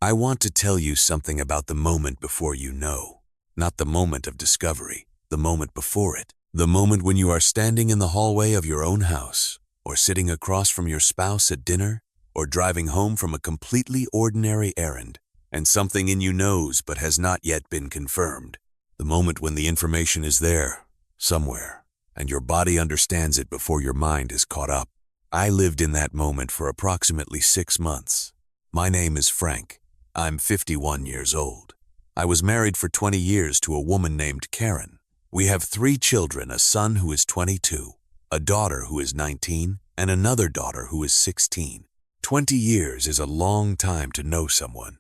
I want to tell you something about the moment before you know. Not the moment of discovery, the moment before it. The moment when you are standing in the hallway of your own house, or sitting across from your spouse at dinner, or driving home from a completely ordinary errand, and something in you knows but has not yet been confirmed. The moment when the information is there, somewhere, and your body understands it before your mind is caught up. I lived in that moment for approximately 6 months. My name is Frank. I'm 51 years old. I was married for 20 years to a woman named Karen. We have 3 children, a son who is 22, a daughter who is 19, and another daughter who is 16. 20 years is a long time to know someone.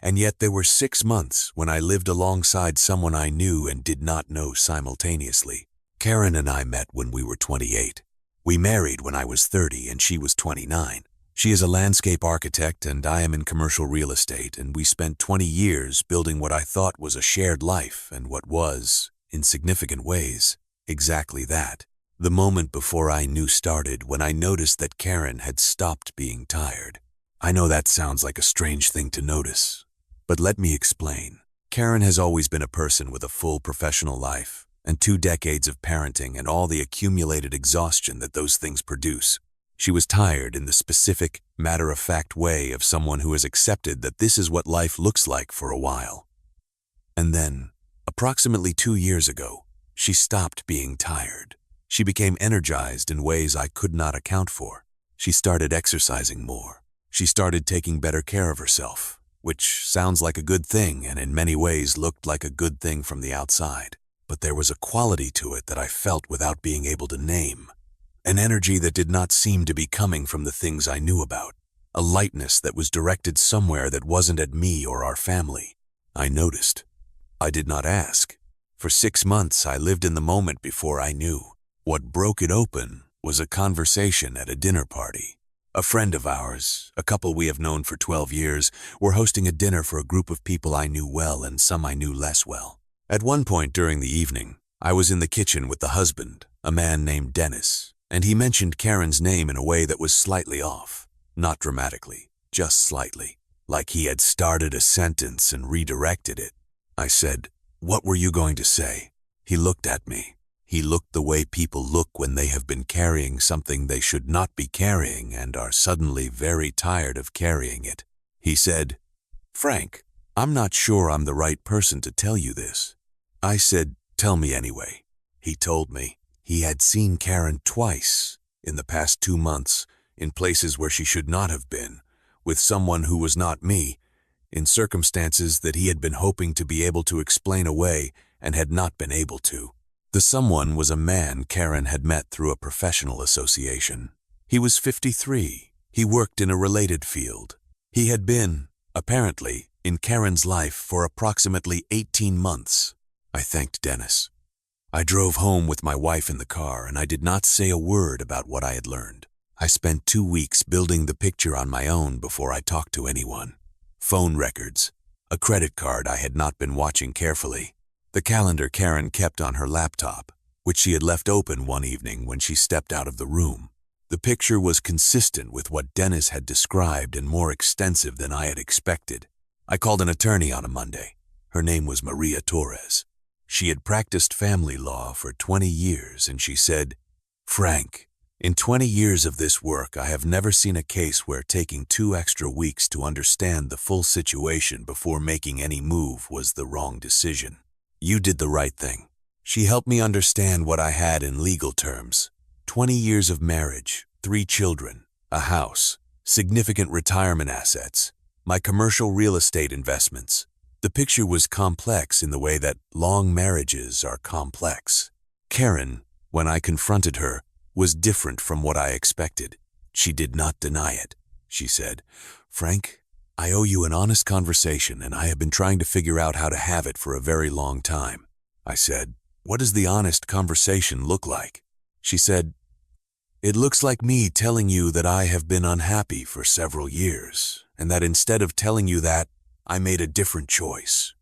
And yet there were 6 months when I lived alongside someone I knew and did not know simultaneously. Karen and I met when we were 28. We married when I was 30 and she was 29. She is a landscape architect and I am in commercial real estate, and we spent 20 years building what I thought was a shared life and what was, in significant ways, exactly that. The moment before I knew started when I noticed that Karen had stopped being tired. I know that sounds like a strange thing to notice, but let me explain. Karen has always been a person with a full professional life and 2 decades of parenting and all the accumulated exhaustion that those things produce. She was tired in the specific, matter-of-fact way of someone who has accepted that this is what life looks like for a while. And then, approximately 2 years ago, she stopped being tired. She became energized in ways I could not account for. She started exercising more. She started taking better care of herself, which sounds like a good thing and in many ways looked like a good thing from the outside. But there was a quality to it that I felt without being able to name. An energy that did not seem to be coming from the things I knew about. A lightness that was directed somewhere that wasn't at me or our family. I noticed. I did not ask. For 6 months I lived in the moment before I knew. What broke it open was a conversation at a dinner party. A friend of ours, a couple we have known for 12 years, were hosting a dinner for a group of people I knew well and some I knew less well. At one point during the evening, I was in the kitchen with the husband, a man named Dennis, and he mentioned Karen's name in a way that was slightly off. Not dramatically, just slightly, like he had started a sentence and redirected it. I said, "What were you going to say?" He looked at me. He looked the way people look when they have been carrying something they should not be carrying and are suddenly very tired of carrying it. He said, "Frank, I'm not sure I'm the right person to tell you this." I said, "Tell me anyway." He told me he had seen Karen twice in the past 2 months in places where she should not have been, with someone who was not me, in circumstances that he had been hoping to be able to explain away and had not been able to. The someone was a man Karen had met through a professional association. He was 53. He worked in a related field. He had been, apparently, in Karen's life for approximately 18 months. I thanked Dennis. I drove home with my wife in the car and I did not say a word about what I had learned. I spent 2 weeks building the picture on my own before I talked to anyone. Phone records, a credit card I had not been watching carefully, the calendar Karen kept on her laptop, which she had left open one evening when she stepped out of the room. The picture was consistent with what Dennis had described and more extensive than I had expected. I called an attorney on a Monday. Her name was Maria Torres. She had practiced family law for 20 years and she said, "Frank, in 20 years of this work, I have never seen a case where taking 2 extra weeks to understand the full situation before making any move was the wrong decision. You did the right thing." She helped me understand what I had in legal terms. 20 years of marriage, 3 children, a house, significant retirement assets, my commercial real estate investments. The picture was complex in the way that long marriages are complex. Karen, when I confronted her, was different from what I expected. She did not deny it. She said, "Frank, I owe you an honest conversation and I have been trying to figure out how to have it for a very long time." I said, "What does the honest conversation look like?" She said, "It looks like me telling you that I have been unhappy for several years and that instead of telling you that, I made a different choice.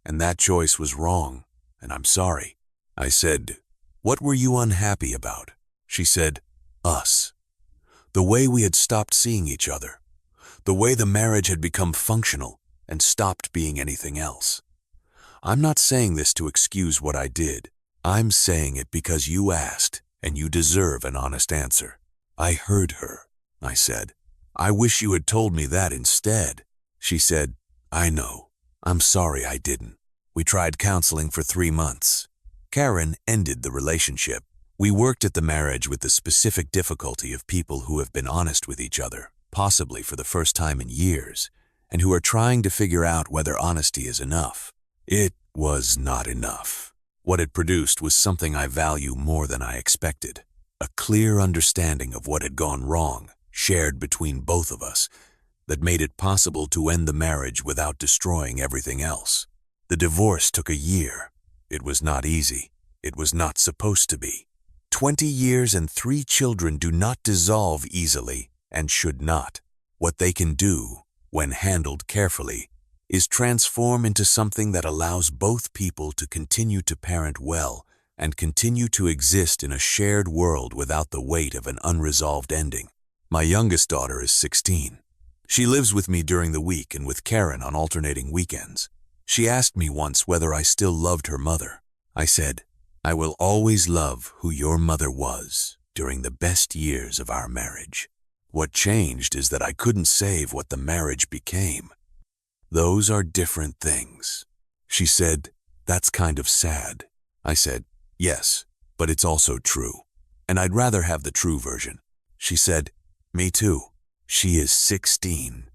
And that choice was wrong, and I'm sorry." I said, "What were you unhappy about?" She said, "Us. The way we had stopped seeing each other. The way the marriage had become functional and stopped being anything else. I'm not saying this to excuse what I did. I'm saying it because you asked, and you deserve an honest answer. I heard her, I said. I wish you had told me that instead. She said, I know. I'm sorry I didn't. We tried counseling for 3 months. Karen ended the relationship. We worked at the marriage with the specific difficulty of people who have been honest with each other, possibly for the first time in years, and who are trying to figure out whether honesty is enough. It was not enough. What it produced was something I value more than I expected. A clear understanding of what had gone wrong, shared between both of us, that made it possible to end the marriage without destroying everything else. The divorce took a year. It was not easy. It was not supposed to be. 20 years and 3 children do not dissolve easily and should not. What they can do, when handled carefully, is transform into something that allows both people to continue to parent well and continue to exist in a shared world without the weight of an unresolved ending. My youngest daughter is 16. She lives with me during the week and with Karen on alternating weekends. She asked me once whether I still loved her mother. I said, I will always love who your mother was during the best years of our marriage. What changed is that I couldn't save what the marriage became. Those are different things. She said, that's kind of sad. I said, yes, but it's also true. And I'd rather have the true version. She said, me too. She is 16.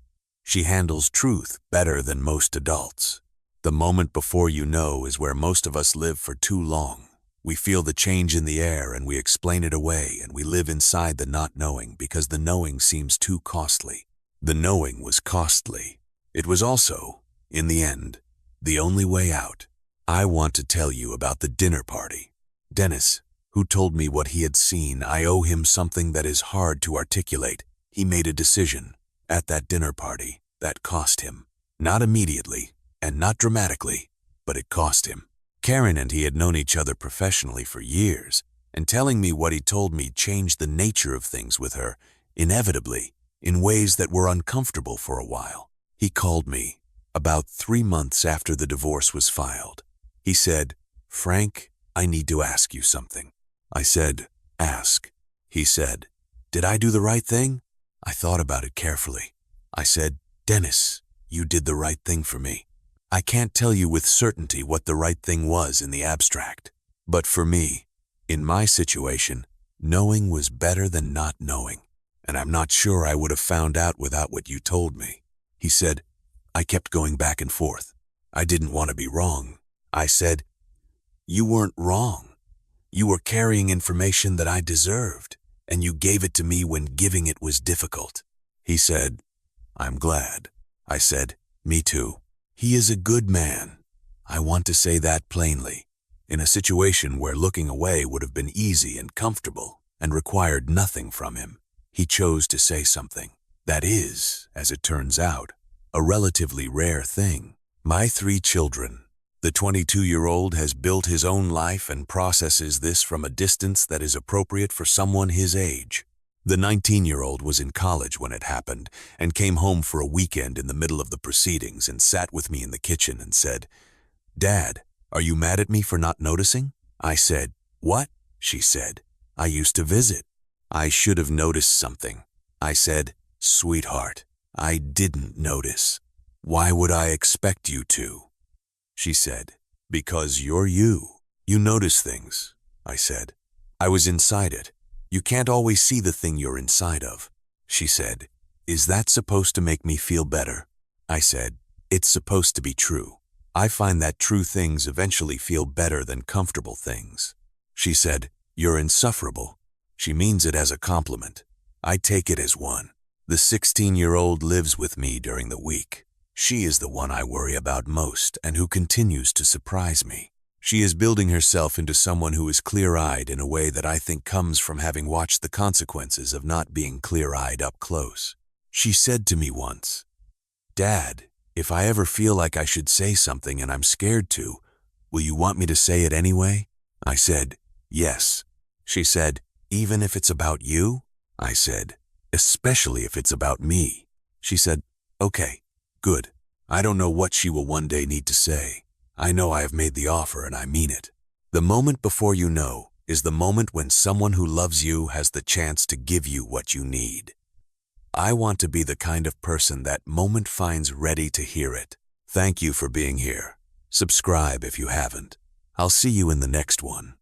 She handles truth better than most adults. The moment before you know is where most of us live for too long. We feel the change in the air and we explain it away, and we live inside the not knowing because the knowing seems too costly. The knowing was costly. It was also, in the end, the only way out. I want to tell you about the dinner party. Dennis, who told me what he had seen, I owe him something that is hard to articulate. He made a decision at that dinner party that cost him. Not immediately and not dramatically, but it cost him. Karen and he had known each other professionally for years, and telling me what he told me changed the nature of things with her, inevitably, in ways that were uncomfortable for a while. He called me about 3 months after the divorce was filed. He said, Frank, I need to ask you something. I said, ask. He said, did I do the right thing? I thought about it carefully. I said, Dennis, you did the right thing for me. I can't tell you with certainty what the right thing was in the abstract. But for me, in my situation, knowing was better than not knowing. And I'm not sure I would have found out without what you told me. He said, I kept going back and forth. I didn't want to be wrong. I said, you weren't wrong. You were carrying information that I deserved, and you gave it to me when giving it was difficult. He said, I'm glad. I said, me too. He is a good man. I want to say that plainly. In a situation where looking away would have been easy and comfortable and required nothing from him, he chose to say something. That is, as it turns out, a relatively rare thing. My 3 children. The 22-year-old has built his own life and processes this from a distance that is appropriate for someone his age. The 19-year-old was in college when it happened and came home for a weekend in the middle of the proceedings and sat with me in the kitchen and said, Dad, are you mad at me for not noticing? I said, what? She said, I used to visit. I should have noticed something. I said, sweetheart, I didn't notice. Why would I expect you to? She said, because you're you. You notice things, I said. I was inside it. You can't always see the thing you're inside of. She said, is that supposed to make me feel better? I said, it's supposed to be true. I find that true things eventually feel better than comfortable things. She said, you're insufferable. She means it as a compliment. I take it as one. The 16-year-old lives with me during the week. She is the one I worry about most and who continues to surprise me. She is building herself into someone who is clear-eyed in a way that I think comes from having watched the consequences of not being clear-eyed up close. She said to me once, Dad, if I ever feel like I should say something and I'm scared to, will you want me to say it anyway? I said, yes. She said, even if it's about you? I said, especially if it's about me. She said, "Okay, good. I don't know what she will one day need to say. I know I have made the offer and I mean it." The moment before you know is the moment when someone who loves you has the chance to give you what you need. I want to be the kind of person that moment finds ready to hear it. Thank you for being here. Subscribe if you haven't. I'll see you in the next one.